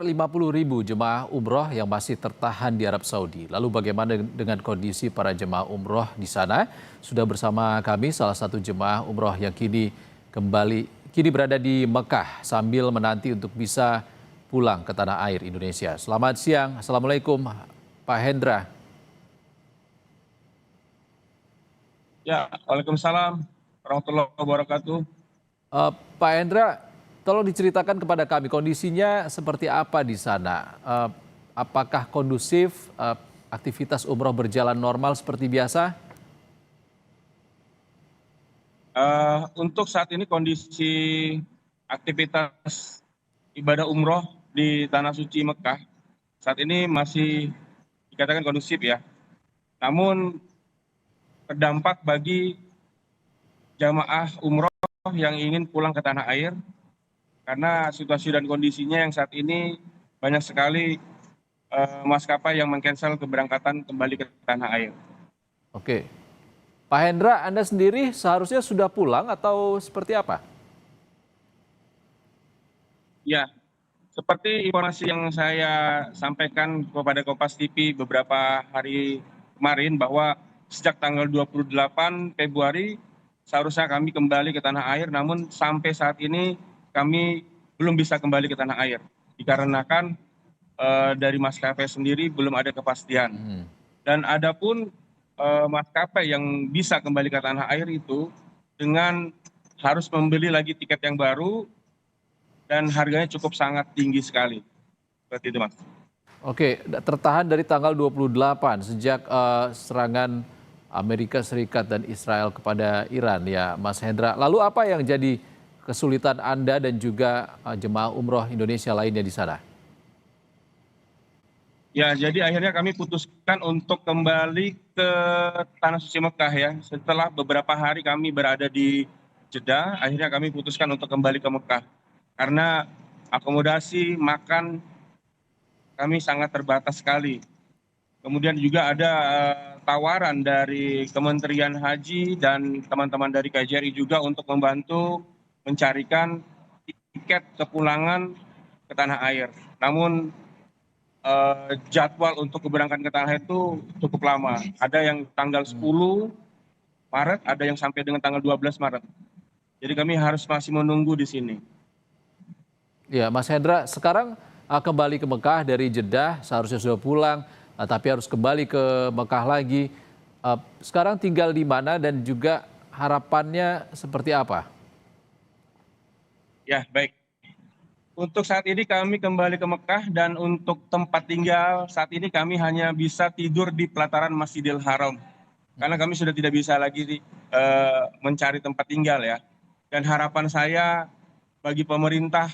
50.000 jemaah umroh yang masih tertahan di Arab Saudi. Lalu bagaimana dengan kondisi para jemaah umroh di sana? Sudah bersama kami salah satu jemaah umroh yang kini berada di Mekah sambil menanti untuk bisa pulang ke tanah air Indonesia. Selamat siang, Assalamualaikum Pak Hendra. Ya, Waalaikumsalam warahmatullahi wabarakatuh. Pak Hendra, tolong diceritakan kepada kami kondisinya seperti apa di sana. Apakah kondusif, aktivitas umroh berjalan normal seperti biasa? Untuk saat ini kondisi aktivitas ibadah umroh di Tanah Suci Mekah saat ini masih dikatakan kondusif ya. Namun terdampak bagi jamaah umroh yang ingin pulang ke tanah air karena situasi dan kondisinya yang saat ini banyak sekali maskapai yang mengcancel keberangkatan kembali ke tanah air. Oke. Pak Hendra, Anda sendiri seharusnya sudah pulang atau seperti apa? Ya, seperti informasi yang saya sampaikan kepada Kompas TV beberapa hari kemarin bahwa sejak tanggal 28 Februari seharusnya kami kembali ke tanah air, namun sampai saat ini kami belum bisa kembali ke tanah air dikarenakan dari maskapai sendiri belum ada kepastian. Dan adapun maskapai yang bisa kembali ke tanah air itu dengan harus membeli lagi tiket yang baru dan harganya cukup sangat tinggi sekali. Seperti itu, Mas. Oke, tertahan dari tanggal 28 sejak serangan Amerika Serikat dan Israel kepada Iran ya, Mas Hendra. Lalu apa yang jadi kesulitan Anda dan juga jemaah umroh Indonesia lainnya di sana? Ya, jadi akhirnya kami putuskan untuk kembali ke Tanah Suci Mekah ya. Setelah beberapa hari kami berada di Jeddah, akhirnya kami putuskan untuk kembali ke Mekah. Karena akomodasi, makan, kami sangat terbatas sekali. Kemudian juga ada tawaran dari Kementerian Haji dan teman-teman dari KJRI juga untuk membantu mencarikan tiket kepulangan ke tanah air. Namun jadwal untuk keberangkatan ke tanah air itu cukup lama. Ada yang tanggal 10 Maret, ada yang sampai dengan tanggal 12 Maret. Jadi kami harus masih menunggu di sini. Ya, Mas Hendra, sekarang kembali ke Mekah dari Jeddah, seharusnya sudah pulang, tapi harus kembali ke Mekah lagi. Sekarang tinggal di mana dan juga harapannya seperti apa? Ya, baik. Untuk saat ini kami kembali ke Mekah dan untuk tempat tinggal saat ini kami hanya bisa tidur di pelataran Masjidil Haram. Karena kami sudah tidak bisa lagi mencari tempat tinggal ya. Dan harapan saya bagi pemerintah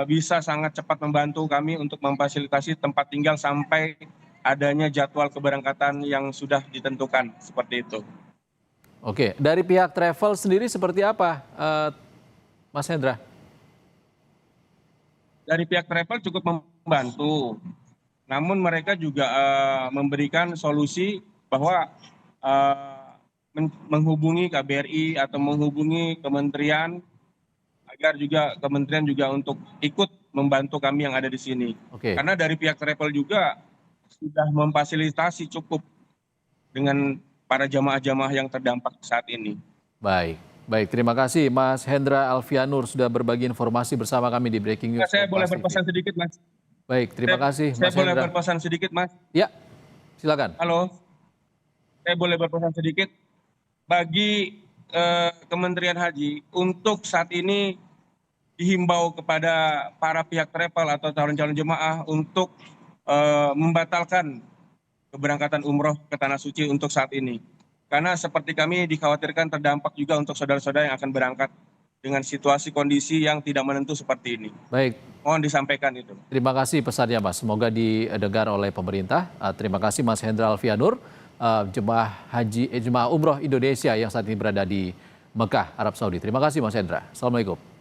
bisa sangat cepat membantu kami untuk memfasilitasi tempat tinggal sampai adanya jadwal keberangkatan yang sudah ditentukan, seperti itu. Oke, dari pihak travel sendiri seperti apa, Mas Hendra? Dari pihak travel cukup membantu, namun mereka juga memberikan solusi bahwa menghubungi KBRI atau menghubungi kementerian agar juga kementerian juga untuk ikut membantu kami yang ada di sini. Oke. Karena dari pihak travel juga sudah memfasilitasi cukup dengan para jamaah-jamaah yang terdampak saat ini. Baik, baik. Terima kasih Mas Hendra Alfianur sudah berbagi informasi bersama kami di Breaking News Saya boleh Kompas TV. berpesan sedikit, Mas? Baik, terima kasih Saya Mas boleh Hendra. berpesan sedikit, Mas? Ya, silakan. Halo, saya boleh berpesan sedikit bagi Kementerian Haji untuk saat ini dihimbau kepada para pihak travel atau calon-calon jemaah untuk membatalkan keberangkatan umroh ke Tanah Suci untuk saat ini. Karena seperti kami dikhawatirkan terdampak juga untuk saudara-saudara yang akan berangkat dengan situasi kondisi yang tidak menentu seperti ini. Baik. Mohon disampaikan itu. Terima kasih pesannya Mas, semoga didengar oleh pemerintah. Terima kasih Mas Hendra Alfianur, jemaah umroh Indonesia yang saat ini berada di Mekah, Arab Saudi. Terima kasih Mas Hendra. Assalamualaikum.